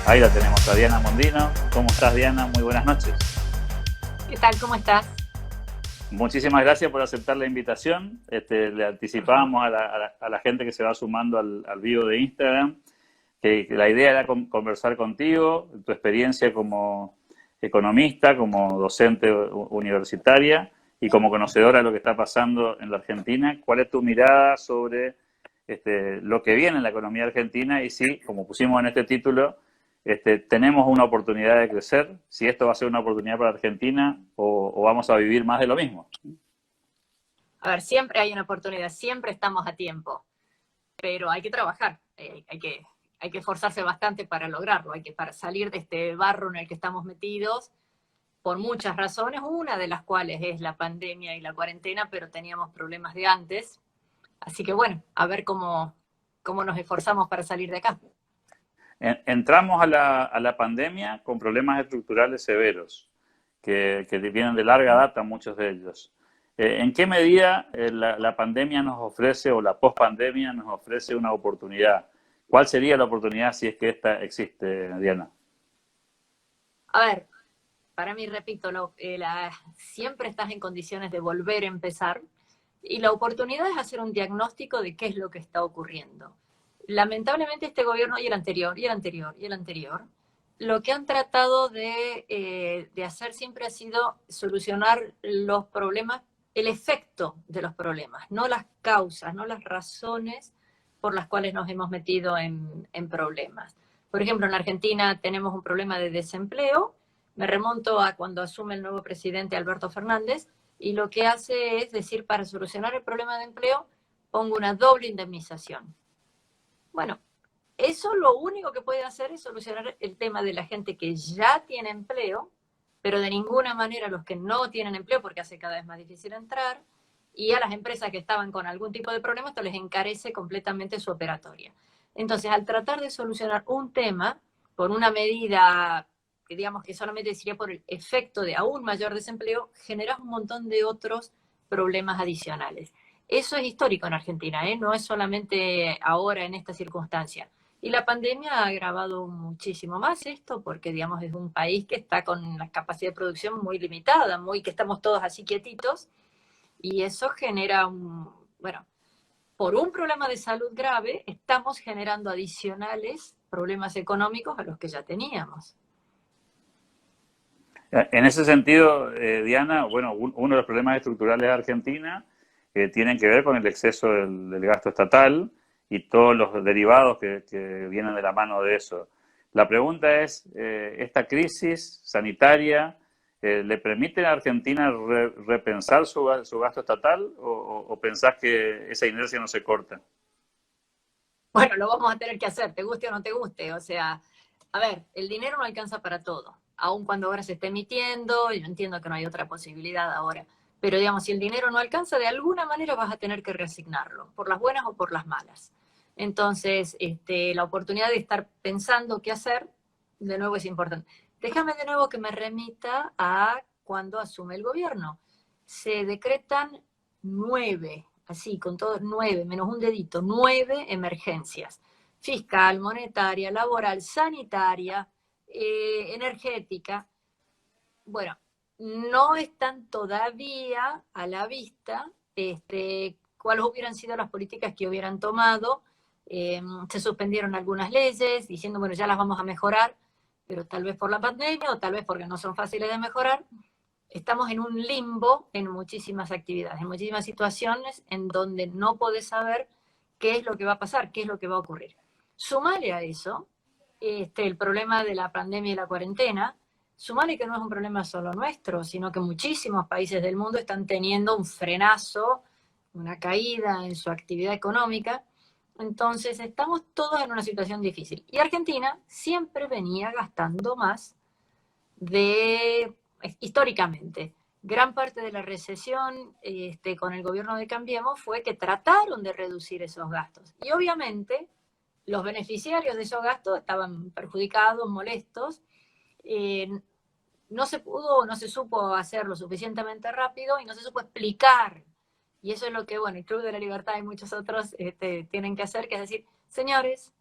Ahí la tenemos a Diana Mondino. ¿Cómo estás, Diana? Muy buenas noches. ¿Qué tal? ¿Cómo estás? Muchísimas gracias por aceptar la invitación. Le anticipábamos a la gente que se va sumando al vivo de Instagram que la idea era conversar contigo, tu experiencia como economista, como docente universitaria y como conocedora de lo que está pasando en la Argentina. ¿Cuál es tu mirada sobre lo que viene en la economía argentina y si, como pusimos en este título, tenemos una oportunidad de crecer, si esto va a ser una oportunidad para Argentina o vamos a vivir más de lo mismo? A ver, siempre hay una oportunidad, siempre estamos a tiempo, pero hay que trabajar, hay que esforzarse bastante para lograrlo, para salir de este barro en el que estamos metidos por muchas razones, una de las cuales es la pandemia y la cuarentena, pero teníamos problemas de antes, así que bueno, a ver cómo nos esforzamos para salir de acá. Entramos a la pandemia con problemas estructurales severos, que vienen de larga data, muchos de ellos. ¿En qué medida la pandemia nos ofrece, o la pospandemia nos ofrece una oportunidad? ¿Cuál sería la oportunidad si es que esta existe, Diana? A ver, para mí, repito, siempre estás en condiciones de volver a empezar y la oportunidad es hacer un diagnóstico de qué es lo que está ocurriendo. Lamentablemente este gobierno y el anterior, y el anterior, y el anterior, lo que han tratado de hacer siempre ha sido solucionar los problemas, el efecto de los problemas, no las causas, no las razones por las cuales nos hemos metido en problemas. Por ejemplo, en Argentina tenemos un problema de desempleo. Me remonto a cuando asume el nuevo presidente Alberto Fernández y lo que hace es decir, para solucionar el problema de empleo, pongo una doble indemnización. Bueno, eso lo único que puede hacer es solucionar el tema de la gente que ya tiene empleo, pero de ninguna manera los que no tienen empleo, porque hace cada vez más difícil entrar, y a las empresas que estaban con algún tipo de problema, esto les encarece completamente su operatoria. Entonces, al tratar de solucionar un tema por una medida que digamos que solamente sería por el efecto de aún mayor desempleo, generas un montón de otros problemas adicionales. Eso es histórico en Argentina, no es solamente ahora en esta circunstancia. Y la pandemia ha agravado muchísimo más esto, porque digamos es un país que está con la capacidad de producción muy limitada, que estamos todos así quietitos, y eso genera bueno, por un problema de salud grave, estamos generando adicionales problemas económicos a los que ya teníamos. En ese sentido, Diana, bueno, uno de los problemas estructurales de Argentina tienen que ver con el exceso del gasto estatal y todos los derivados que vienen de la mano de eso. La pregunta es, ¿esta crisis sanitaria le permite a Argentina repensar su gasto estatal o pensás que esa inercia no se corta? Bueno, lo vamos a tener que hacer, te guste o no te guste. O sea, a ver, el dinero no alcanza para todo, aun cuando ahora se esté emitiendo, yo entiendo que no hay otra posibilidad ahora, pero digamos, si el dinero no alcanza, de alguna manera vas a tener que reasignarlo, por las buenas o por las malas. Entonces, la oportunidad de estar pensando qué hacer, de nuevo es importante. Déjame de nuevo que me remita a cuando asume el gobierno. Se decretan 9, así, con todos 9, menos un dedito, 9 emergencias. Fiscal, monetaria, laboral, sanitaria, energética. Bueno, no están todavía a la vista cuáles hubieran sido las políticas que hubieran tomado. Se suspendieron algunas leyes diciendo, bueno, ya las vamos a mejorar, pero tal vez por la pandemia o tal vez porque no son fáciles de mejorar. Estamos en un limbo en muchísimas actividades, en muchísimas situaciones en donde no podés saber qué es lo que va a pasar, qué es lo que va a ocurrir. Sumale a eso el problema de la pandemia y la cuarentena, sumale que no es un problema solo nuestro, sino que muchísimos países del mundo están teniendo un frenazo, una caída en su actividad económica. Entonces estamos todos en una situación difícil. Y Argentina siempre venía gastando más históricamente. Gran parte de la recesión con el gobierno de Cambiemos fue que trataron de reducir esos gastos. Y obviamente los beneficiarios de esos gastos estaban perjudicados, molestos. No se pudo, no se supo hacer lo suficientemente rápido y no se supo explicar. Y eso es lo que, bueno, el Club de la Libertad y muchos otros tienen que hacer, que es decir, señores,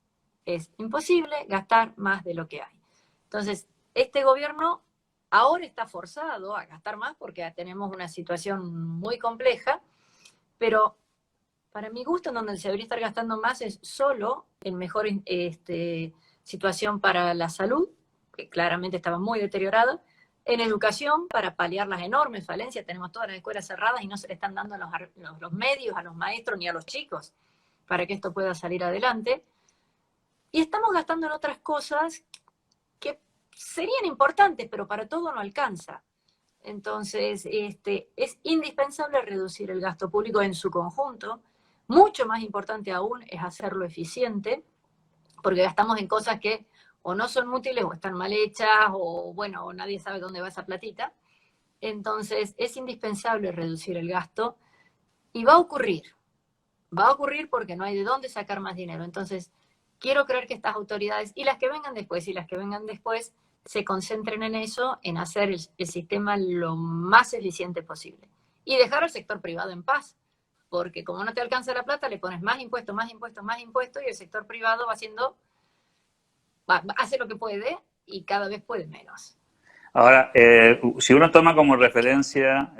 es imposible gastar más de lo que hay. Entonces, este gobierno ahora está forzado a gastar más porque tenemos una situación muy compleja, pero para mi gusto, en donde se debería estar gastando más es solo en mejor situación para la salud, que claramente estaba muy deteriorada, en educación, para paliar las enormes falencias. Tenemos todas las escuelas cerradas y no se le están dando los medios a los maestros ni a los chicos para que esto pueda salir adelante. Y estamos gastando en otras cosas que serían importantes, pero para todo no alcanza. Entonces, es indispensable reducir el gasto público en su conjunto. Mucho más importante aún es hacerlo eficiente, porque gastamos en cosas que o no son útiles o están mal hechas, o bueno, o nadie sabe dónde va esa platita. Entonces, es indispensable reducir el gasto y va a ocurrir porque no hay de dónde sacar más dinero. Entonces, quiero creer que estas autoridades y las que vengan después se concentren en eso, en hacer el sistema lo más eficiente posible. Y dejar al sector privado en paz, porque como no te alcanza la plata, le pones más impuestos, más impuestos, más impuestos, y el sector privado hace lo que puede y cada vez puede menos. Ahora, si uno toma como referencia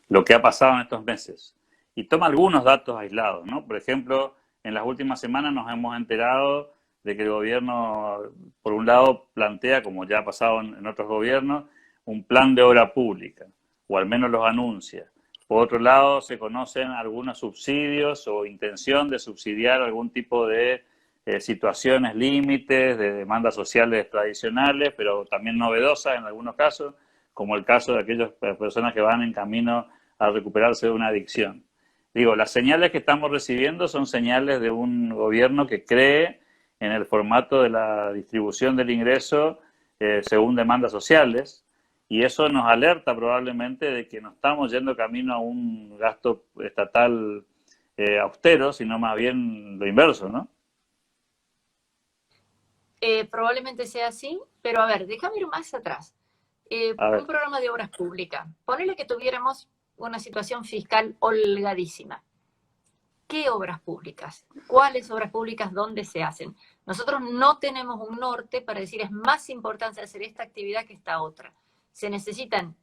lo que ha pasado en estos meses y toma algunos datos aislados, ¿no? Por ejemplo, en las últimas semanas nos hemos enterado de que el gobierno, por un lado, plantea, como ya ha pasado en otros gobiernos, un plan de obra pública, o al menos los anuncia. Por otro lado, se conocen algunos subsidios o intención de subsidiar algún tipo de situaciones límites, de demandas sociales tradicionales, pero también novedosas en algunos casos, como el caso de aquellas personas que van en camino a recuperarse de una adicción. Digo, las señales que estamos recibiendo son señales de un gobierno que cree en el formato de la distribución del ingreso según demandas sociales, y eso nos alerta probablemente de que no estamos yendo camino a un gasto estatal austero, sino más bien lo inverso, ¿no? Probablemente sea así, pero a ver, déjame ir más atrás. A Un ver, programa de obras públicas. Ponele que tuviéramos una situación fiscal holgadísima. ¿Qué obras públicas? ¿Cuáles obras públicas? ¿Dónde se hacen? Nosotros no tenemos un norte para decir es más importante hacer esta actividad que esta otra. Se necesitan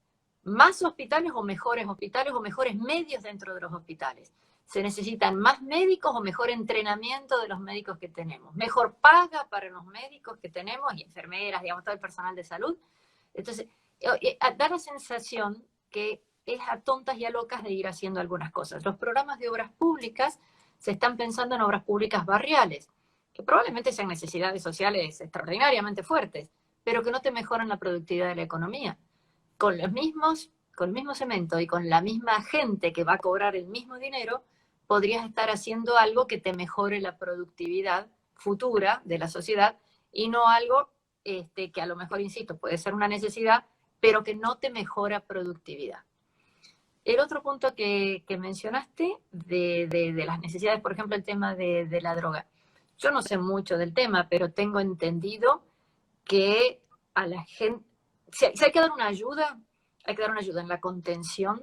más hospitales o mejores medios dentro de los hospitales. Se necesitan más médicos o mejor entrenamiento de los médicos que tenemos. Mejor paga para los médicos que tenemos y enfermeras, digamos, todo el personal de salud. Entonces, da la sensación que es a tontas y a locas de ir haciendo algunas cosas. Los programas de obras públicas se están pensando en obras públicas barriales, que probablemente sean necesidades sociales extraordinariamente fuertes, pero que no te mejoran la productividad de la economía. Con el mismo cemento y con la misma gente que va a cobrar el mismo dinero, podrías estar haciendo algo que te mejore la productividad futura de la sociedad y no algo que a lo mejor, insisto, puede ser una necesidad, pero que no te mejora productividad. El otro punto que mencionaste de las necesidades, por ejemplo, el tema de la droga. Yo no sé mucho del tema, pero tengo entendido que a la gente, si hay que dar una ayuda, hay que dar una ayuda en la contención,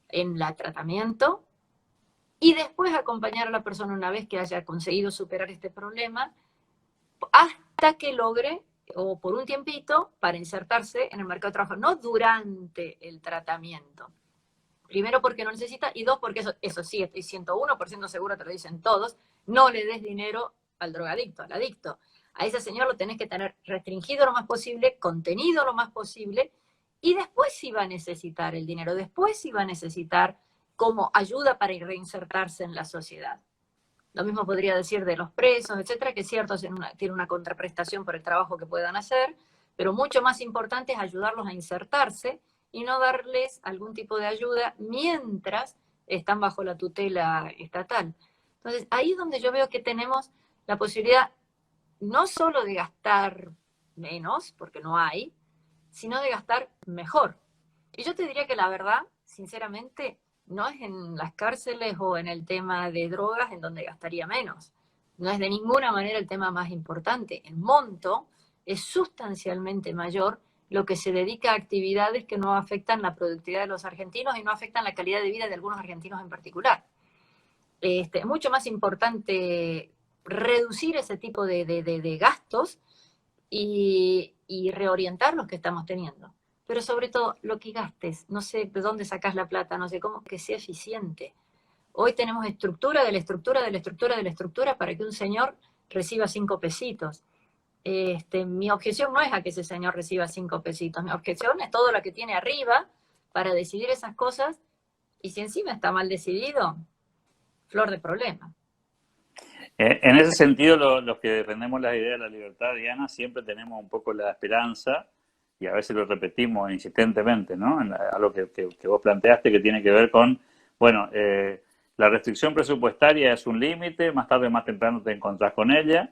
en el tratamiento, y después acompañar a la persona una vez que haya conseguido superar este problema, hasta que logre, o por un tiempito, para insertarse en el mercado de trabajo, no durante el tratamiento. Primero porque no necesita, y dos porque eso sí, estoy 101% segura, te lo dicen todos, no le des dinero al drogadicto, al adicto. A ese señor lo tenés que tener restringido lo más posible, contenido lo más posible, y después sí va a necesitar el dinero, después sí va a necesitar como ayuda para reinsertarse en la sociedad. Lo mismo podría decir de los presos, etcétera, que es cierto, tiene una contraprestación por el trabajo que puedan hacer, pero mucho más importante es ayudarlos a insertarse y no darles algún tipo de ayuda mientras están bajo la tutela estatal. Entonces, ahí es donde yo veo que tenemos la posibilidad no solo de gastar menos, porque no hay, sino de gastar mejor. Y yo te diría que la verdad, sinceramente, no es en las cárceles o en el tema de drogas en donde gastaría menos. No es de ninguna manera el tema más importante. El monto es sustancialmente mayor lo que se dedica a actividades que no afectan la productividad de los argentinos y no afectan la calidad de vida de algunos argentinos en particular. Es mucho más importante reducir ese tipo de gastos y y reorientar los que estamos teniendo. Pero sobre todo, lo que gastes, no sé de dónde sacas la plata, no sé cómo, que sea eficiente. Hoy tenemos estructura de la estructura de la estructura de la estructura para que un señor reciba 5 pesitos. Mi objeción no es a que ese señor reciba 5 pesitos, mi objeción es todo lo que tiene arriba para decidir esas cosas, y si encima está mal decidido, flor de problema. En ese sentido, los que defendemos la idea de la libertad, Diana, siempre tenemos un poco la esperanza, y a veces lo repetimos insistentemente, ¿no? A lo que vos planteaste, que tiene que ver con, bueno, la restricción presupuestaria es un límite, más tarde o más temprano te encontrás con ella,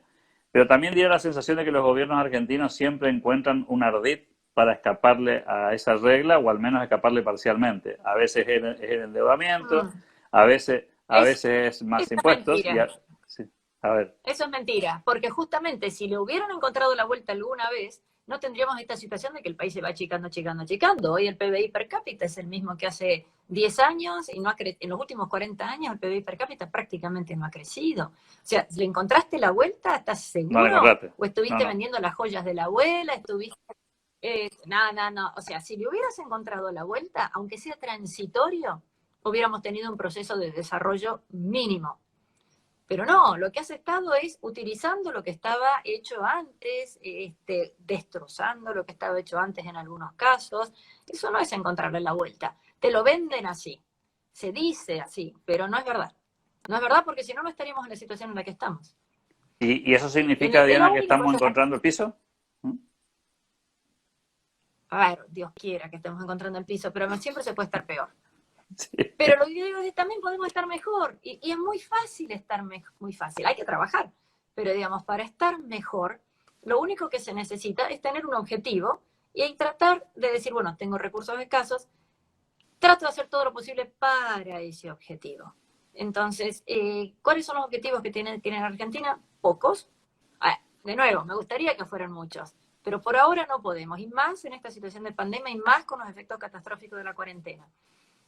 pero también dio la sensación de que los gobiernos argentinos siempre encuentran un ardid para escaparle a esa regla, o al menos escaparle parcialmente. A veces es el endeudamiento, a veces es más Eso es impuestos, mentira. sí, a ver. Eso es mentira, porque justamente si le hubieran encontrado la vuelta alguna vez, no tendríamos esta situación de que el país se va achicando, achicando, achicando. Hoy el PBI per cápita es el mismo que hace 10 años y no ha en los últimos 40 años el PBI per cápita prácticamente no ha crecido. O sea, ¿le encontraste la vuelta? ¿Estás No la seguro? encontraste. ¿O estuviste No. vendiendo las joyas de la abuela? ¿Estuviste...? No. O sea, si le hubieras encontrado la vuelta, aunque sea transitorio, hubiéramos tenido un proceso de desarrollo mínimo. Pero no, lo que has estado es utilizando lo que estaba hecho antes, destrozando lo que estaba hecho antes en algunos casos. Eso no es encontrarle la vuelta. Te lo venden así, se dice así, pero no es verdad. No es verdad, porque si no, no estaríamos en la situación en la que estamos. ¿Y eso significa, Diana, que estamos cosa encontrando el piso? A ver, Dios quiera que estemos encontrando el piso, pero siempre se puede estar peor. Sí. Pero lo que yo digo es que también podemos estar mejor. Y es muy fácil estar muy fácil. Hay que trabajar. Pero digamos, para estar mejor, lo único que se necesita es tener un objetivo y tratar de decir, bueno, tengo recursos escasos, trato de hacer todo lo posible para ese objetivo. Entonces, ¿cuáles son los objetivos que tiene Argentina? Pocos. De nuevo, me gustaría que fueran muchos, pero por ahora no podemos. Y más en esta situación de pandemia y más con los efectos catastróficos de la cuarentena.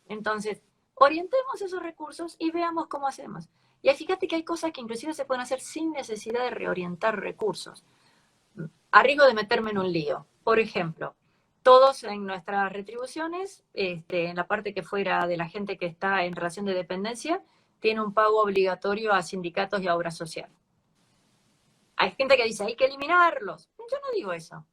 Entonces, orientemos esos recursos y veamos cómo hacemos. Y fíjate que hay cosas que inclusive se pueden hacer sin necesidad de reorientar recursos. A riesgo de meterme en un lío. Por ejemplo, todos en nuestras retribuciones, en la parte que fuera de la gente que está en relación de dependencia, tiene un pago obligatorio a sindicatos y a obra social. Hay gente que dice, hay que eliminarlos. Yo no digo eso.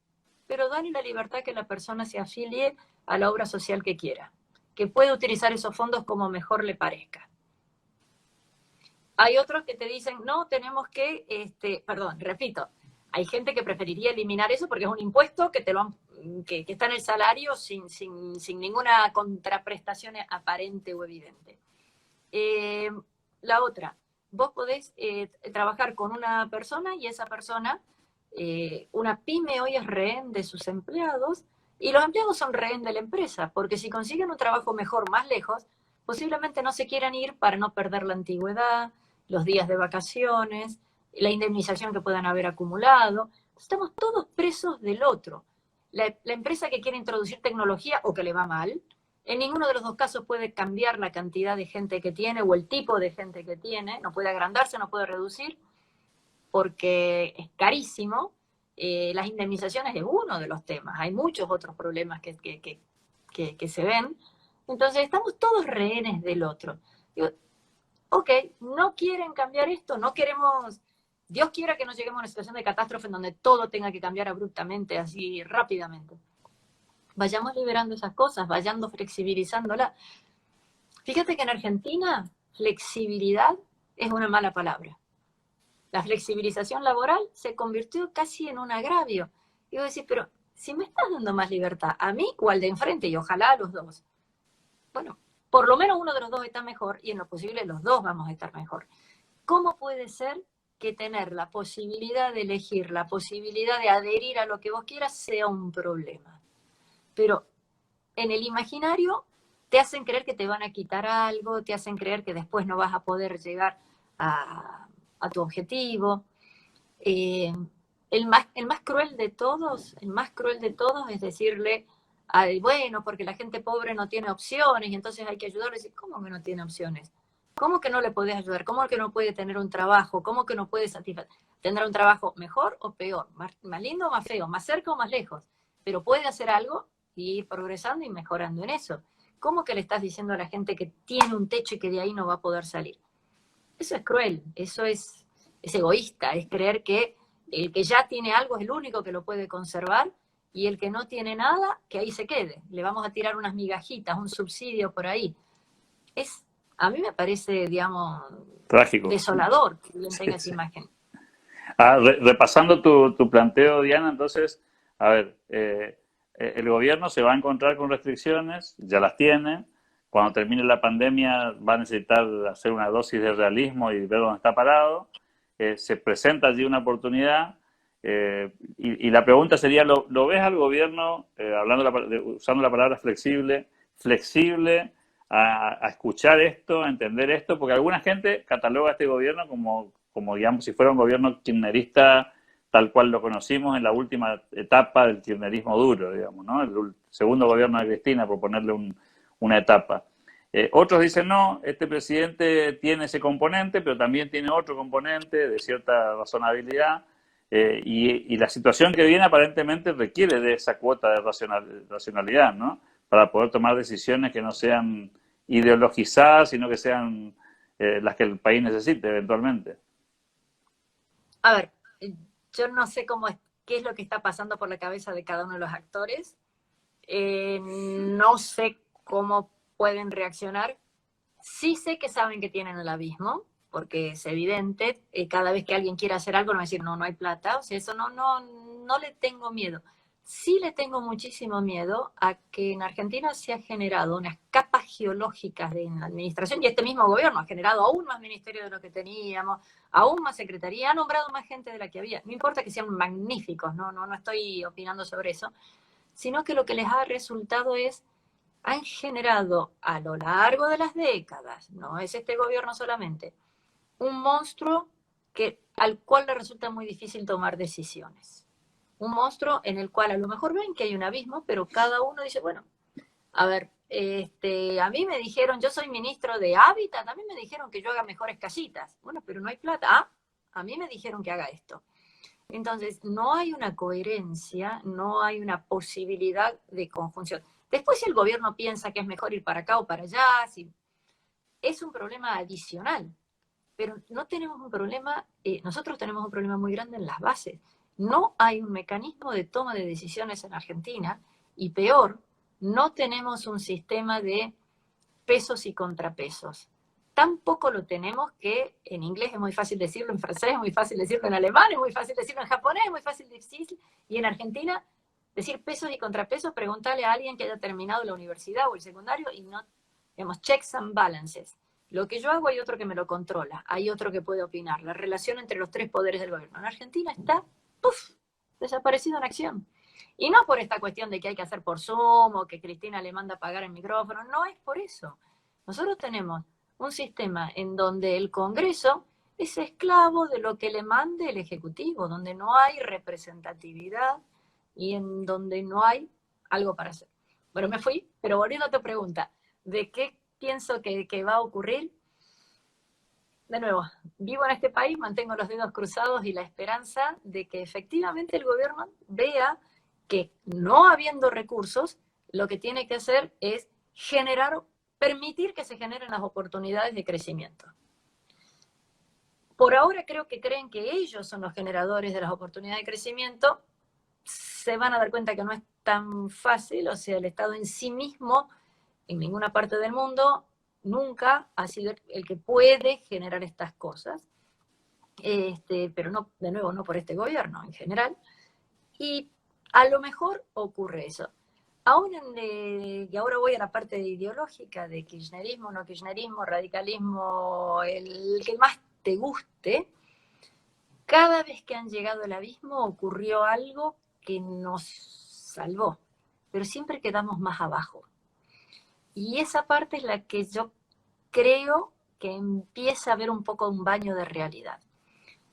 Pero dale la libertad que la persona se afilie a la obra social que quiera, que puede utilizar esos fondos como mejor le parezca. Hay otros que te dicen, no, tenemos que, repito, hay gente que preferiría eliminar eso porque es un impuesto que que está en el salario sin ninguna contraprestación aparente o evidente. La otra, vos podés trabajar con una persona y esa persona, una pyme hoy es rehén de sus empleados, y los empleados son rehén de la empresa, porque si consiguen un trabajo mejor más lejos, posiblemente no se quieran ir para no perder la antigüedad, los días de vacaciones, la indemnización que puedan haber acumulado. Estamos todos presos del otro. La empresa que quiere introducir tecnología o que le va mal, en ninguno de los dos casos puede cambiar la cantidad de gente que tiene o el tipo de gente que tiene, no puede agrandarse, no puede reducir, porque es carísimo. Las indemnizaciones es uno de los temas, hay muchos otros problemas que se ven. Entonces estamos todos rehenes del otro. Digo, ok, no quieren cambiar esto, no queremos, Dios quiera que no lleguemos a una situación de catástrofe en donde todo tenga que cambiar abruptamente, así rápidamente. Vayamos liberando esas cosas, vayamos flexibilizándola. Fíjate que en Argentina flexibilidad es una mala palabra. La flexibilización laboral se convirtió casi en un agravio. Y vos decís, pero si me estás dando más libertad, a mí o al de enfrente, y ojalá a los dos. Bueno, por lo menos uno de los dos está mejor y en lo posible los dos vamos a estar mejor. ¿Cómo puede ser que tener la posibilidad de elegir, la posibilidad de adherir a lo que vos quieras sea un problema? Pero en el imaginario te hacen creer que te van a quitar algo, te hacen creer que después no vas a poder llegar a tu objetivo. El más cruel de todos es decirle, bueno, porque la gente pobre no tiene opciones y entonces hay que ayudarle. ¿Cómo que no tiene opciones? ¿Cómo que no le podés ayudar? ¿Cómo que no puede tener un trabajo? ¿Cómo que no puede satisfacer? Tendrá un trabajo mejor o peor, más lindo o más feo, más cerca o más lejos, pero puede hacer algo y ir progresando y mejorando en eso. ¿Cómo que le estás diciendo a la gente que tiene un techo y que de ahí no va a poder salir? Eso es cruel, eso es egoísta, es creer que el que ya tiene algo es el único que lo puede conservar y el que no tiene nada, que ahí se quede. Le vamos a tirar unas migajitas, un subsidio por ahí. A mí me parece, digamos, Trágico. desolador que alguien Sí, tenga esa sí. imagen. Repasando tu planteo, Diana, entonces, a ver, el gobierno se va a encontrar con restricciones, ya las tiene. Cuando termine la pandemia va a necesitar hacer una dosis de realismo y ver dónde está parado. Se presenta allí una oportunidad y la pregunta sería, ¿lo ves al gobierno, usando la palabra flexible a escuchar esto, a entender esto? Porque alguna gente cataloga a este gobierno como digamos, si fuera un gobierno kirchnerista tal cual lo conocimos en la última etapa del kirchnerismo duro, digamos, ¿no? El segundo gobierno de Cristina, por ponerle una etapa. Otros dicen, no, este presidente tiene ese componente, pero también tiene otro componente de cierta razonabilidad, y la situación que viene aparentemente requiere de esa cuota de racionalidad, ¿no? Para poder tomar decisiones que no sean ideologizadas, sino que sean las que el país necesite eventualmente. A ver, yo no sé qué es lo que está pasando por la cabeza de cada uno de los actores. No sé cómo pueden reaccionar. Sí sé que saben que tienen el abismo, porque es evidente. Cada vez que alguien quiere hacer algo, no va a decir, no, no hay plata. O sea, eso no le tengo miedo. Sí le tengo muchísimo miedo a que en Argentina se ha generado unas capas geológicas de la administración, y este mismo gobierno ha generado aún más ministerios de lo que teníamos, aún más secretaría, ha nombrado más gente de la que había. No importa que sean magníficos, no estoy opinando sobre eso, sino que lo que les ha resultado han generado a lo largo de las décadas, no es este gobierno solamente, un monstruo al cual le resulta muy difícil tomar decisiones. Un monstruo en el cual a lo mejor ven que hay un abismo, pero cada uno dice, bueno, a ver, a mí me dijeron, yo soy ministro de Hábitat, a mí me dijeron que yo haga mejores casitas. Bueno, pero no hay plata. A mí me dijeron que haga esto. Entonces, no hay una coherencia, no hay una posibilidad de conjunción. Después, si el gobierno piensa que es mejor ir para acá o para allá, es un problema adicional. Pero no tenemos un problema, nosotros tenemos un problema muy grande en las bases. No hay un mecanismo de toma de decisiones en Argentina y peor, no tenemos un sistema de pesos y contrapesos. Tampoco lo tenemos que en inglés es muy fácil decirlo, en francés es muy fácil decirlo, en alemán es muy fácil decirlo, en japonés es muy fácil decirlo, y en Argentina decir pesos y contrapesos, preguntarle a alguien que haya terminado la universidad o el secundario y no, digamos, checks and balances. Lo que yo hago hay otro que me lo controla, hay otro que puede opinar. La relación entre los tres poderes del gobierno en Argentina está, ¡puf!, desaparecido en acción. Y no por esta cuestión de que hay que hacer por Zoom o que Cristina le manda a pagar el micrófono, no es por eso. Nosotros tenemos un sistema en donde el Congreso es esclavo de lo que le mande el Ejecutivo, donde no hay representatividad y en donde no hay algo para hacer. Bueno, me fui, pero volviendo a tu pregunta, ¿de qué pienso que va a ocurrir? De nuevo, vivo en este país, mantengo los dedos cruzados y la esperanza de que efectivamente el gobierno vea que no habiendo recursos, lo que tiene que hacer es permitir que se generen las oportunidades de crecimiento. Por ahora creo que creen que ellos son los generadores de las oportunidades de crecimiento. Se van a dar cuenta que no es tan fácil, o sea, el Estado en sí mismo, en ninguna parte del mundo, nunca ha sido el que puede generar estas cosas, pero no, de nuevo, no por este gobierno en general, y a lo mejor ocurre eso. Aún y ahora voy a la parte ideológica de kirchnerismo, no kirchnerismo, radicalismo, el que más te guste. Cada vez que han llegado al abismo ocurrió algo que nos salvó, pero siempre quedamos más abajo. Y esa parte es la que yo creo que empieza a haber un poco un baño de realidad.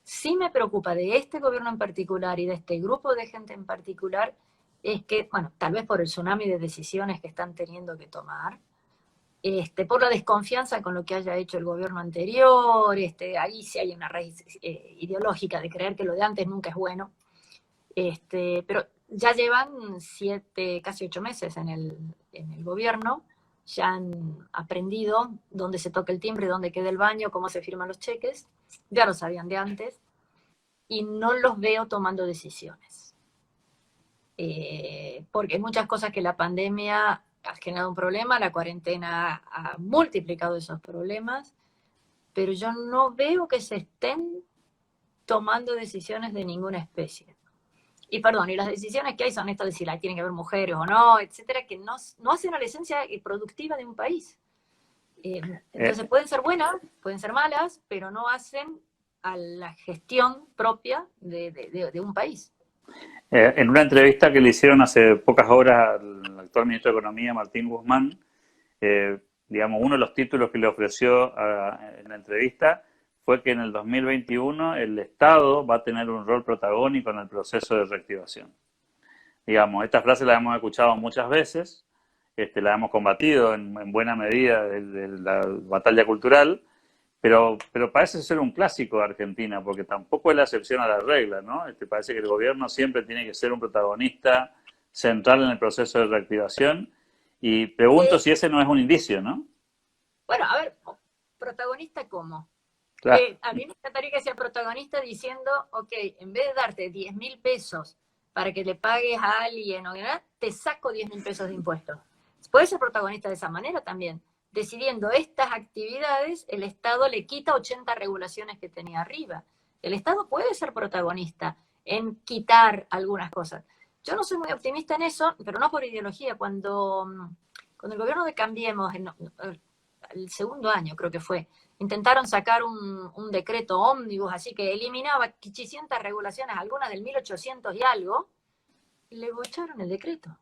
Sí me preocupa de este gobierno en particular y de este grupo de gente en particular, es que, bueno, tal vez por el tsunami de decisiones que están teniendo que tomar, por la desconfianza con lo que haya hecho el gobierno anterior, ahí sí hay una raíz ideológica de creer que lo de antes nunca es bueno, pero ya llevan 7, casi 8 meses en el gobierno, ya han aprendido dónde se toca el timbre, dónde queda el baño, cómo se firman los cheques, ya lo sabían de antes, y no los veo tomando decisiones. Porque hay muchas cosas que la pandemia ha generado un problema, la cuarentena ha multiplicado esos problemas, pero yo no veo que se estén tomando decisiones de ninguna especie. Y perdón, y las decisiones que hay son estas de si la tienen que haber mujeres o no, etcétera, que no hacen a la esencia productiva de un país. Entonces pueden ser buenas, pueden ser malas, pero no hacen a la gestión propia de un país. En una entrevista que le hicieron hace pocas horas al actual ministro de Economía, Martín Guzmán, digamos, uno de los títulos que le ofreció en la entrevista fue que en el 2021 el Estado va a tener un rol protagónico en el proceso de reactivación. Digamos, esta frase la hemos escuchado muchas veces, la hemos combatido en buena medida de la batalla cultural, pero parece ser un clásico de Argentina, porque tampoco es la excepción a la regla, ¿no? Parece que el gobierno siempre tiene que ser un protagonista central en el proceso de reactivación, y pregunto si ese no es un indicio, ¿no? Bueno, a ver, ¿protagonista cómo? Claro. A mí me encantaría que sea protagonista diciendo, ok, en vez de darte 10.000 pesos para que le pagues a alguien o nada, te saco 10.000 pesos de impuestos. Puede ser protagonista de esa manera también. Decidiendo estas actividades, el Estado le quita 80 regulaciones que tenía arriba. El Estado puede ser protagonista en quitar algunas cosas. Yo no soy muy optimista en eso, pero no por ideología. Cuando el gobierno de Cambiemos, el segundo año creo que fue, intentaron sacar un decreto ómnibus, así que eliminaba 800 regulaciones, algunas del 1800 y algo, y le bocharon el decreto.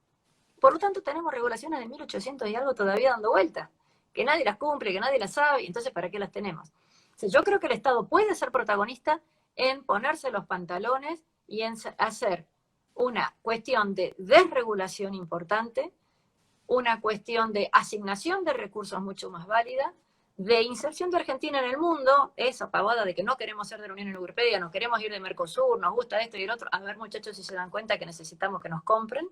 Por lo tanto, tenemos regulaciones de 1800 y algo todavía dando vueltas, que nadie las cumple, que nadie las sabe, y entonces, ¿para qué las tenemos? O sea, yo creo que el Estado puede ser protagonista en ponerse los pantalones y en hacer una cuestión de desregulación importante, una cuestión de asignación de recursos mucho más válida, de inserción de Argentina en el mundo, esa pavada de que no queremos ser de la Unión Europea, no queremos ir de Mercosur, nos gusta esto y el otro, a ver muchachos si se dan cuenta que necesitamos que nos compren.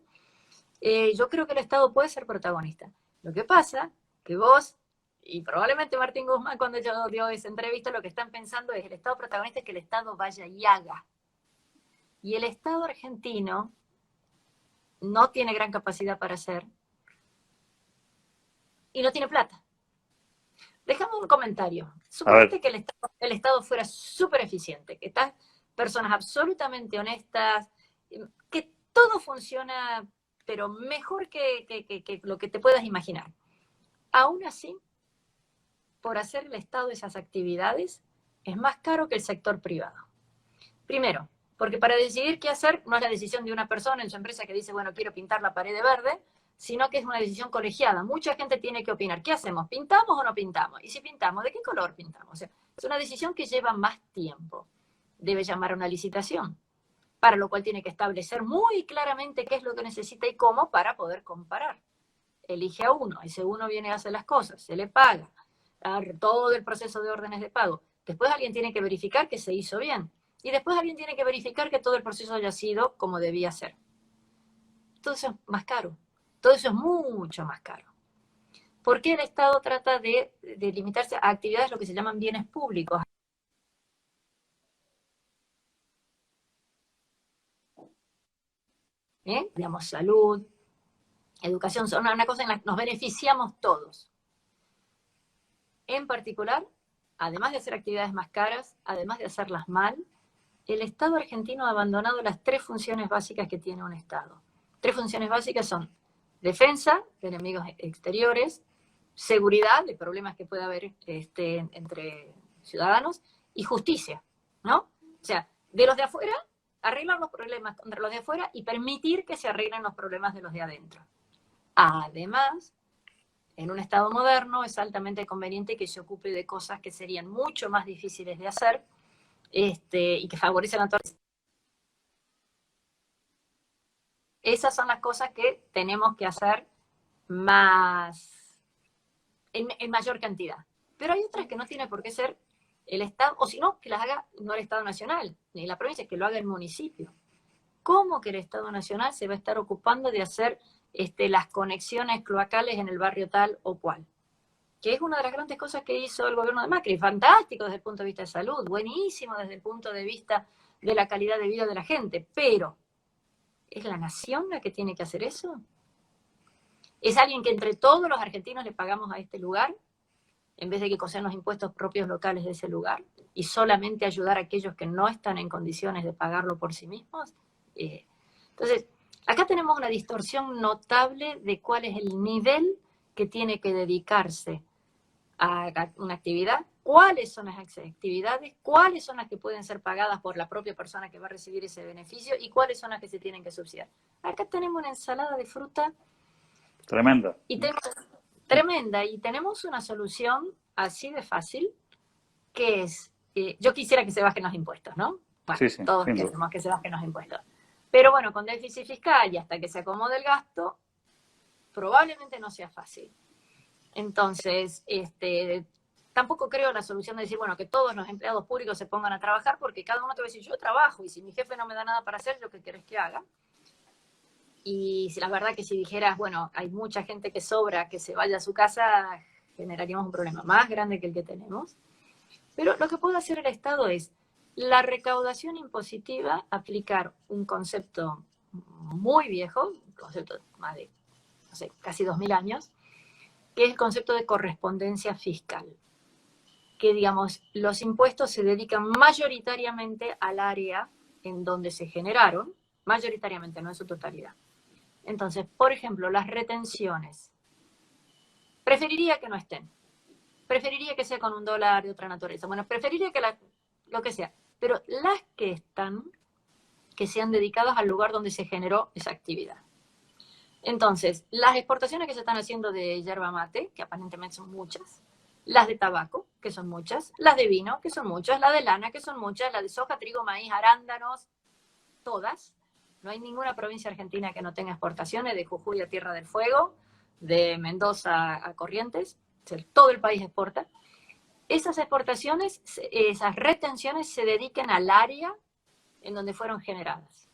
Yo creo que el Estado puede ser protagonista. Lo que pasa que vos, y probablemente Martín Guzmán cuando yo dio esa entrevista, lo que están pensando es el Estado protagonista es que el Estado vaya y haga. Y el Estado argentino no tiene gran capacidad para hacer y no tiene plata. Dejame un comentario. Suponete que el Estado fuera súper eficiente, que estas personas absolutamente honestas, que todo funciona, pero mejor que lo que te puedas imaginar. Aún así, por hacer el Estado esas actividades, es más caro que el sector privado. Primero, porque para decidir qué hacer no es la decisión de una persona en su empresa que dice, bueno, quiero pintar la pared de verde, sino que es una decisión colegiada. Mucha gente tiene que opinar. ¿Qué hacemos? ¿Pintamos o no pintamos? Y si pintamos, ¿de qué color pintamos? O sea, es una decisión que lleva más tiempo. Debe llamar a una licitación, para lo cual tiene que establecer muy claramente qué es lo que necesita y cómo para poder comparar. Elige a uno, ese uno viene a hacer las cosas, se le paga, todo el proceso de órdenes de pago. Después alguien tiene que verificar que se hizo bien. Y después alguien tiene que verificar que todo el proceso haya sido como debía ser. Todo eso es más caro. Todo eso es mucho más caro. ¿Por qué el Estado trata de limitarse a actividades lo que se llaman bienes públicos? Digamos, salud, educación, son una cosa en la que nos beneficiamos todos. En particular, además de hacer actividades más caras, además de hacerlas mal, el Estado argentino ha abandonado las 3 funciones básicas que tiene un Estado. 3 funciones básicas son defensa de enemigos exteriores, seguridad de problemas que pueda haber entre ciudadanos y justicia, ¿no? O sea, de los de afuera, arreglar los problemas contra los de afuera y permitir que se arreglen los problemas de los de adentro. Además, en un Estado moderno es altamente conveniente que se ocupe de cosas que serían mucho más difíciles de hacer y que favorecen a todos. Esas son las cosas que tenemos que hacer más en mayor cantidad. Pero hay otras que no tiene por qué ser el Estado, o si no, que las haga no el Estado Nacional, ni la provincia, que lo haga el municipio. ¿Cómo que el Estado Nacional se va a estar ocupando de hacer las conexiones cloacales en el barrio tal o cual? Que es una de las grandes cosas que hizo el gobierno de Macri, fantástico desde el punto de vista de salud, buenísimo desde el punto de vista de la calidad de vida de la gente, pero ¿es la nación la que tiene que hacer eso? ¿Es alguien que entre todos los argentinos le pagamos a este lugar, en vez de que cosen los impuestos propios locales de ese lugar, y solamente ayudar a aquellos que no están en condiciones de pagarlo por sí mismos? Entonces, acá tenemos una distorsión notable de cuál es el nivel que tiene que dedicarse a una actividad, cuáles son las actividades, cuáles son las que pueden ser pagadas por la propia persona que va a recibir ese beneficio y cuáles son las que se tienen que subsidiar. Acá tenemos una ensalada de fruta Tremenda. Tremenda, y tenemos una solución así de fácil, que es, yo quisiera que se bajen los impuestos, ¿no? Bueno, Sí, sí, todos queremos que se bajen los impuestos. Pero bueno, con déficit fiscal y hasta que se acomode el gasto, probablemente no sea fácil. Entonces, tampoco creo la solución de decir, bueno, que todos los empleados públicos se pongan a trabajar, porque cada uno te va a decir, yo trabajo, y si mi jefe no me da nada para hacer, ¿yo qué querés que haga? Y si la verdad que si dijeras, bueno, hay mucha gente que sobra, que se vaya a su casa, generaríamos un problema más grande que el que tenemos. Pero lo que puede hacer el Estado es la recaudación impositiva, aplicar un concepto muy viejo, un concepto más de, no sé, casi 2000 años, que es el concepto de correspondencia fiscal. Que, digamos, los impuestos se dedican mayoritariamente al área en donde se generaron, mayoritariamente, no en su totalidad. Entonces, por ejemplo, las retenciones. Preferiría que no estén. Preferiría que sea con un dólar de otra naturaleza. Bueno, preferiría que lo que sea. Pero las que están, que sean dedicadas al lugar donde se generó esa actividad. Entonces, las exportaciones que se están haciendo de yerba mate, que aparentemente son muchas, las de tabaco, que son muchas, las de vino, que son muchas, las de lana, que son muchas, las de soja, trigo, maíz, arándanos, todas. No hay ninguna provincia argentina que no tenga exportaciones, de Jujuy a Tierra del Fuego, de Mendoza a Corrientes, todo el país exporta. Esas exportaciones, esas retenciones se dediquen al área en donde fueron generadas.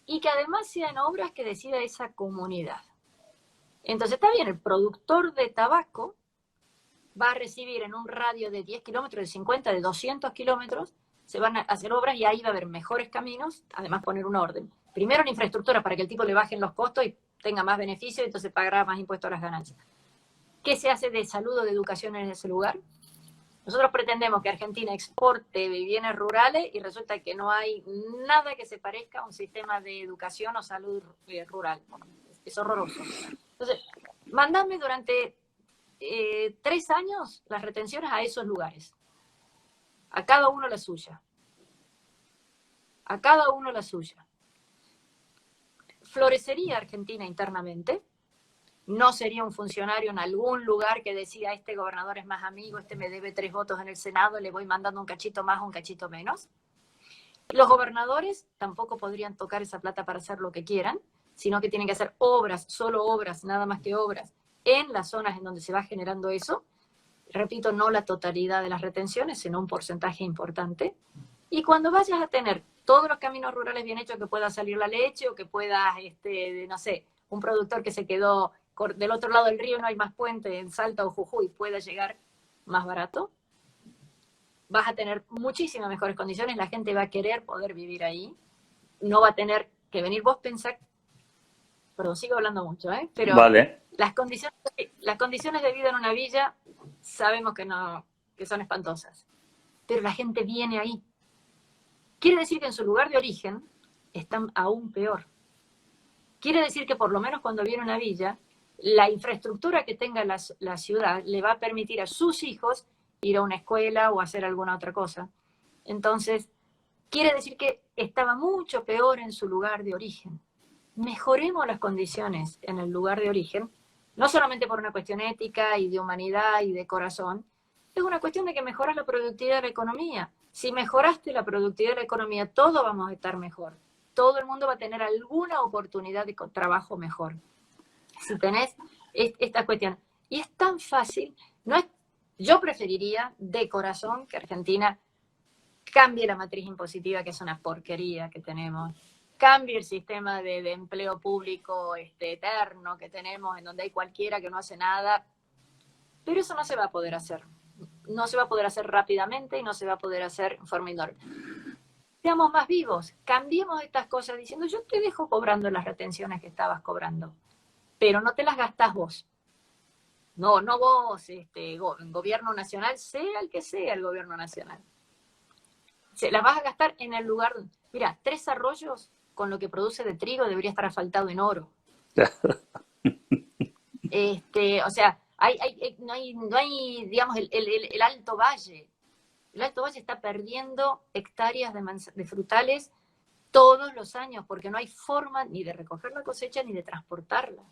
Y que además sean obras que decida esa comunidad. Entonces está bien, el productor de tabaco va a recibir en un radio de 10 kilómetros, de 50, de 200 kilómetros, se van a hacer obras y ahí va a haber mejores caminos, además poner un orden. Primero en infraestructura para que el tipo le bajen los costos y tenga más beneficio y entonces pagará más impuestos a las ganancias. ¿Qué se hace de salud o de educación en ese lugar? Nosotros pretendemos que Argentina exporte bienes rurales y resulta que no hay nada que se parezca a un sistema de educación o salud rural. Es horroroso. Entonces, mándame durante 3 años las retenciones a esos lugares. A cada uno la suya. A cada uno la suya. Florecería Argentina internamente. No sería un funcionario en algún lugar que decía, este gobernador es más amigo, este me debe 3 votos en el Senado, le voy mandando un cachito más o un cachito menos. Los gobernadores tampoco podrían tocar esa plata para hacer lo que quieran, sino que tienen que hacer obras, solo obras, nada más que obras, en las zonas en donde se va generando eso. Repito, no la totalidad de las retenciones, sino un porcentaje importante. Y cuando vayas a tener todos los caminos rurales bien hechos, que pueda salir la leche o que puedas, no sé, un productor que se quedó del otro lado del río, no hay más puente, en Salta o Jujuy, pueda llegar más barato, vas a tener muchísimas mejores condiciones, la gente va a querer poder vivir ahí, no va a tener que venir. Vos pensar, perdón, sigo hablando mucho, pero vale. las condiciones de vida en una villa sabemos que no, que son espantosas, pero la gente viene ahí. Quiere decir que en su lugar de origen están aún peor. Quiere decir que por lo menos cuando viene a una villa, la infraestructura que tenga la ciudad le va a permitir a sus hijos ir a una escuela o hacer alguna otra cosa. Entonces, quiere decir que estaba mucho peor en su lugar de origen. Mejoremos las condiciones en el lugar de origen, no solamente por una cuestión ética y de humanidad y de corazón, es una cuestión de que mejoras la productividad de la economía. Si mejoraste la productividad de la economía, todos vamos a estar mejor. Todo el mundo va a tener alguna oportunidad de trabajo mejor. Si tenés esta cuestión. Y es tan fácil. No es, yo preferiría, de corazón, que Argentina cambie la matriz impositiva, que es una porquería que tenemos, cambie el sistema de empleo público eterno que tenemos, en donde hay cualquiera que no hace nada, pero eso no se va a poder hacer. No se va a poder hacer rápidamente y no se va a poder hacer en forma indolora. Seamos más vivos, cambiemos estas cosas diciendo, yo te dejo cobrando las retenciones que estabas cobrando, pero no te las gastás vos. No, no vos, gobierno nacional, sea el que sea el gobierno nacional. Se las vas a gastar en el lugar. Mira, 3 Arroyos, con lo que produce de trigo, debería estar asfaltado en oro. O sea, no hay, digamos, el Alto Valle. El Alto Valle está perdiendo hectáreas de frutales todos los años porque no hay forma ni de recoger la cosecha ni de transportarla.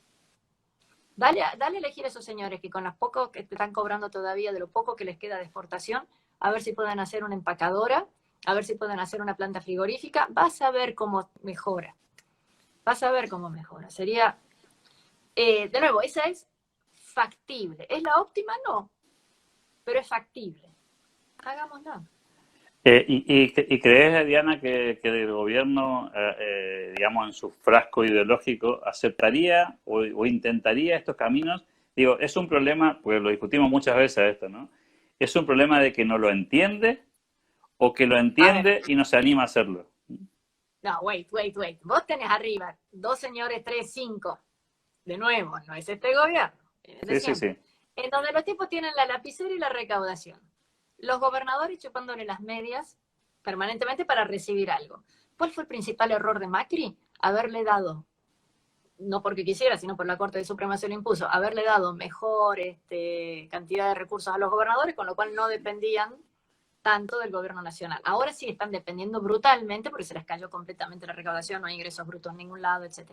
Dale a elegir a esos señores que con las pocos que te están cobrando todavía, de lo poco que les queda de exportación, a ver si pueden hacer una empacadora, a ver si pueden hacer una planta frigorífica. Vas a ver cómo mejora. Vas a ver cómo mejora. Sería, de nuevo, esa es factible. ¿Es la óptima? No, pero es factible. Hagámoslo. ¿Y crees, Diana, que el gobierno, digamos, en su frasco ideológico, aceptaría o intentaría estos caminos? Digo, es un problema, porque lo discutimos muchas veces esto, ¿no? ¿Es un problema de que no lo entiende o que lo entiende y no se anima a hacerlo? No, wait. Vos tenés arriba 2 señores, 3, 5. De nuevo, no es este gobierno. Sí. En donde los tipos tienen la lapicera y la recaudación. Los gobernadores chupándole las medias permanentemente para recibir algo. ¿Cuál fue el principal error de Macri? Haberle dado, no porque quisiera, sino por la Corte de Suprema se lo impuso, haberle dado mejor cantidad de recursos a los gobernadores, con lo cual no dependían tanto del gobierno nacional. Ahora sí están dependiendo brutalmente porque se les cayó completamente la recaudación, no hay ingresos brutos en ningún lado, etc.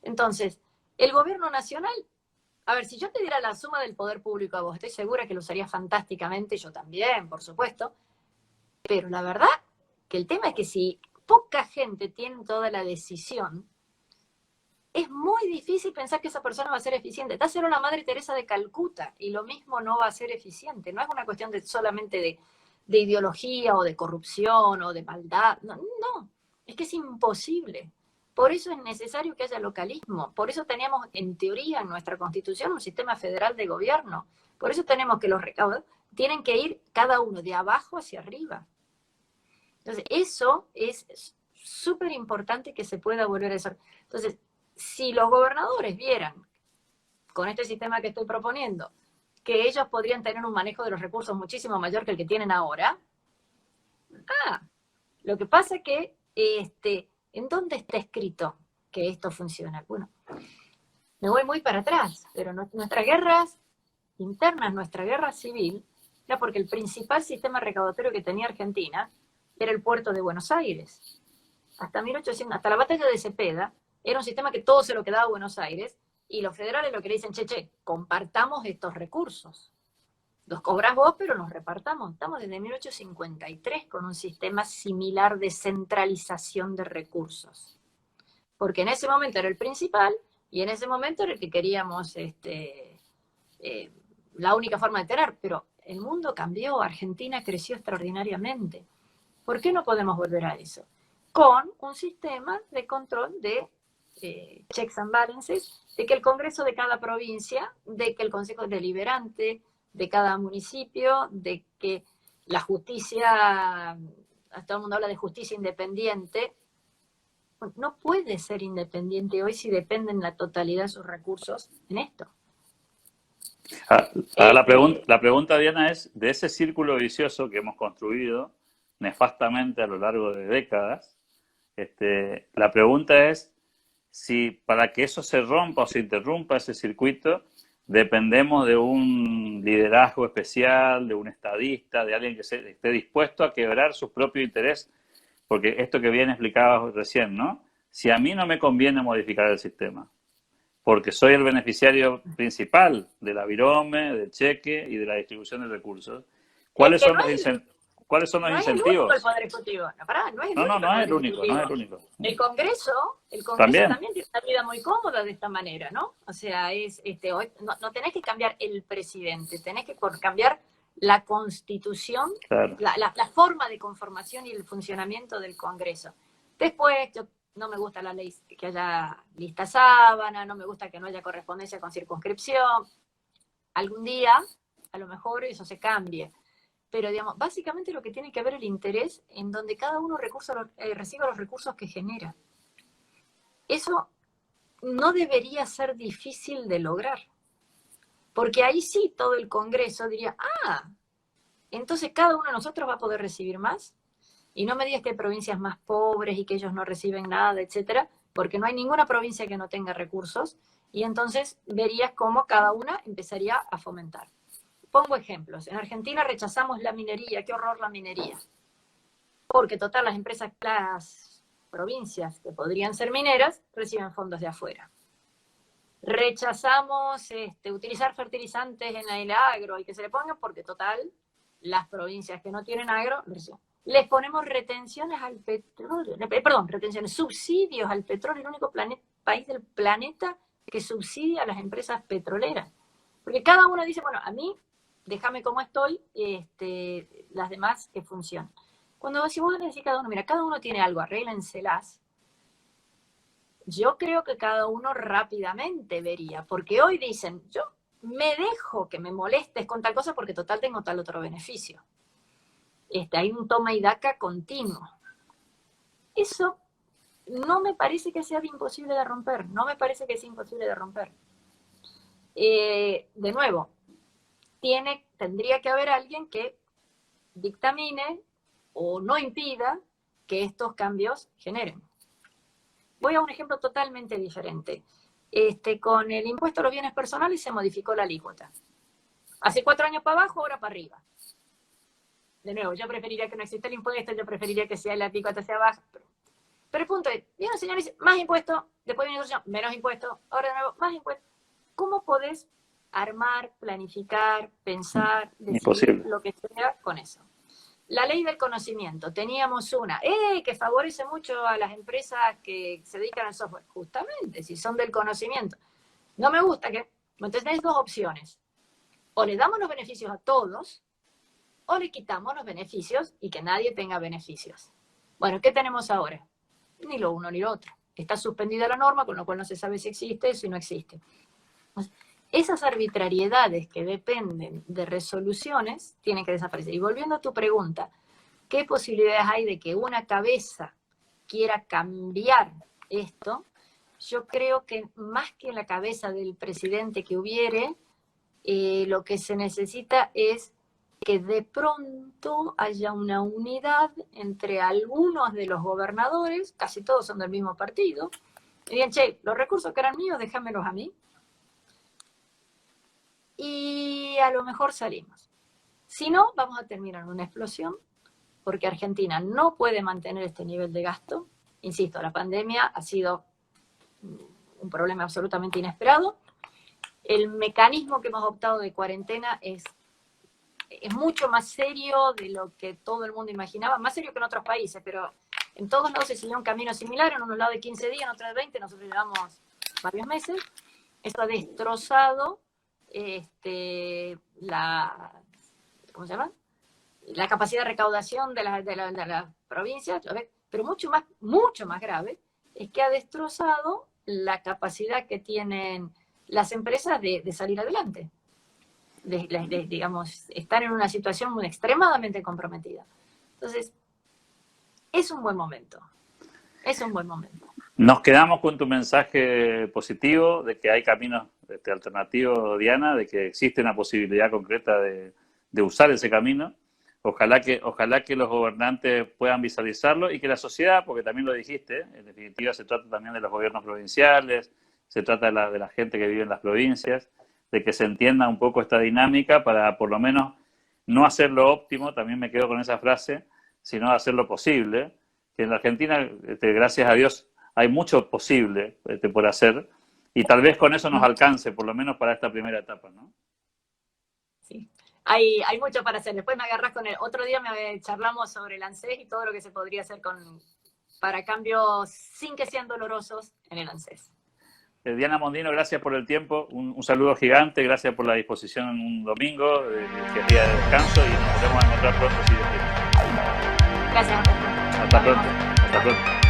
Entonces, el gobierno nacional, a ver, si yo te diera la suma del poder público a vos, estoy segura que lo usaría fantásticamente, yo también, por supuesto, pero la verdad que el tema es que si poca gente tiene toda la decisión, es muy difícil pensar que esa persona va a ser eficiente. Dáselo a la Madre Teresa de Calcuta y lo mismo no va a ser eficiente. No es una cuestión solamente de ideología o de corrupción o de maldad. No, es que es imposible. Por eso es necesario que haya localismo. Por eso tenemos, en teoría, en nuestra Constitución, un sistema federal de gobierno. Por eso tenemos que los recaudos tienen que ir cada uno de abajo hacia arriba. Entonces, eso es súper importante que se pueda volver a eso. Entonces, si los gobernadores vieran, con este sistema que estoy proponiendo, que ellos podrían tener un manejo de los recursos muchísimo mayor que el que tienen ahora, lo que pasa es que ¿en dónde está escrito que esto funciona? Bueno, me voy muy para atrás, pero nuestras guerras internas, nuestra guerra civil, era porque el principal sistema recaudatorio que tenía Argentina era el puerto de Buenos Aires. Hasta la batalla de Cepeda, era un sistema que todo se lo quedaba a Buenos Aires, y los federales lo que le dicen, che, compartamos estos recursos. Los cobras vos, pero los repartamos. Estamos desde 1853 con un sistema similar de centralización de recursos. Porque en ese momento era el principal y en ese momento era el que queríamos la única forma de tener. Pero el mundo cambió, Argentina creció extraordinariamente. ¿Por qué no podemos volver a eso? Con un sistema de control de checks and balances, de que el Congreso de cada provincia, de que el Consejo Deliberante de cada municipio, de que la justicia, todo el mundo habla de justicia independiente, no puede ser independiente hoy si depende en la totalidad de sus recursos en esto. La pregunta, Diana, es, de ese círculo vicioso que hemos construido nefastamente a lo largo de décadas, la pregunta es si para que eso se rompa o se interrumpa ese circuito, dependemos de un liderazgo especial, de un estadista, de alguien que esté dispuesto a quebrar su propio interés. Porque esto que bien explicabas recién, ¿no? Si a mí no me conviene modificar el sistema, porque soy el beneficiario principal de la virome, del cheque y de la distribución de recursos, ¿cuáles son los incentivos? ¿Cuáles son los No es el único el incentivos? Poder Ejecutivo. No, pará, no es el No, no, único el no es Poder el único, no es el Ejecutivo. único. El Congreso También, también tiene una vida muy cómoda de esta manera, ¿no? O sea, hoy no tenés que cambiar el presidente, tenés que cambiar la constitución, claro. la forma de conformación y el funcionamiento del Congreso. Después, no me gusta la ley que haya lista sábana, no me gusta que no haya correspondencia con circunscripción. Algún día, a lo mejor eso se cambie. Pero, digamos, básicamente lo que tiene que ver el interés en donde cada uno reciba los recursos que genera. Eso no debería ser difícil de lograr. Porque ahí sí todo el Congreso diría, entonces cada uno de nosotros va a poder recibir más. Y no me digas que hay provincias más pobres y que ellos no reciben nada, etcétera, porque no hay ninguna provincia que no tenga recursos. Y entonces verías cómo cada una empezaría a fomentar. Pongo ejemplos. En Argentina rechazamos la minería. Qué horror la minería. Porque total, las empresas, las provincias que podrían ser mineras, reciben fondos de afuera. Rechazamos utilizar fertilizantes en el agro y que se le pongan porque total, las provincias que no tienen agro, les ponemos retenciones al petróleo, subsidios al petróleo, el único país del planeta que subsidia a las empresas petroleras. Porque cada uno dice, bueno, a mí, déjame como estoy, las demás que funcionan. Si vos le decís a cada uno, mira, cada uno tiene algo, arréglenselas, yo creo que cada uno rápidamente vería, porque hoy dicen, yo me dejo que me molestes con tal cosa porque total tengo tal otro beneficio. Hay un toma y daca continuo. Eso no me parece que sea imposible de romper, no me parece que sea imposible de romper. De nuevo, tendría que haber alguien que dictamine o no impida que estos cambios generen. Voy a un ejemplo totalmente diferente. Con el impuesto a los bienes personales se modificó la alícuota. Hace 4 años para abajo, ahora para arriba. De nuevo, yo preferiría que no exista el impuesto, yo preferiría que sea la alícuota hacia abajo. Pero el punto es, viene un señor y dice, más impuesto, después viene otro señor, menos impuesto, ahora de nuevo, más impuesto. ¿Cómo podés armar, planificar, pensar, decidir imposible. lo que sea con eso? La ley del conocimiento, teníamos una, que favorece mucho a las empresas que se dedican al software, justamente, si son del conocimiento. No me gusta que, entonces tenés 2 opciones, o le damos los beneficios a todos, o le quitamos los beneficios y que nadie tenga beneficios. Bueno, ¿qué tenemos ahora? Ni lo uno ni lo otro. Está suspendida la norma, con lo cual no se sabe si existe o si no existe. Esas arbitrariedades que dependen de resoluciones tienen que desaparecer. Y volviendo a tu pregunta, ¿qué posibilidades hay de que una cabeza quiera cambiar esto? Yo creo que más que la cabeza del presidente que hubiere, lo que se necesita es que de pronto haya una unidad entre algunos de los gobernadores, casi todos son del mismo partido, y digan, che, los recursos que eran míos, déjamelos a mí, y a lo mejor salimos. Si no, vamos a terminar en una explosión, porque Argentina no puede mantener este nivel de gasto. Insisto, la pandemia ha sido un problema absolutamente inesperado. El mecanismo que hemos optado de cuarentena es mucho más serio de lo que todo el mundo imaginaba, más serio que en otros países, pero en todos lados se siguió un camino similar, en unos lados de 15 días, en otros de 20, nosotros llevamos varios meses. Esto ha destrozado ¿cómo se llama? La capacidad de recaudación de las provincias, pero mucho más grave es que ha destrozado la capacidad que tienen las empresas de salir adelante. Digamos, estar en una situación muy extremadamente comprometida. Entonces, es un buen momento. Es un buen momento. Nos quedamos con tu mensaje positivo de que hay caminos alternativos, Diana, de que existe una posibilidad concreta de usar ese camino. Ojalá que los gobernantes puedan visualizarlo y que la sociedad, porque también lo dijiste, en definitiva se trata también de los gobiernos provinciales, se trata de la gente que vive en las provincias, de que se entienda un poco esta dinámica para por lo menos no hacer lo óptimo, también me quedo con esa frase, sino hacer lo posible. Que en la Argentina, gracias a Dios, hay mucho posible por hacer y tal vez con eso nos alcance, por lo menos para esta primera etapa, ¿no? Sí. hay mucho para hacer. Después me agarrás con otro día charlamos sobre el ANSES y todo lo que se podría hacer para cambios sin que sean dolorosos en el ANSES. Diana Mondino, gracias por el tiempo, un saludo gigante, gracias por la disposición en un domingo, que es día de descanso, y nos volvemos a encontrar pronto si Dios quiere. Gracias. Hasta pronto. Hasta pronto.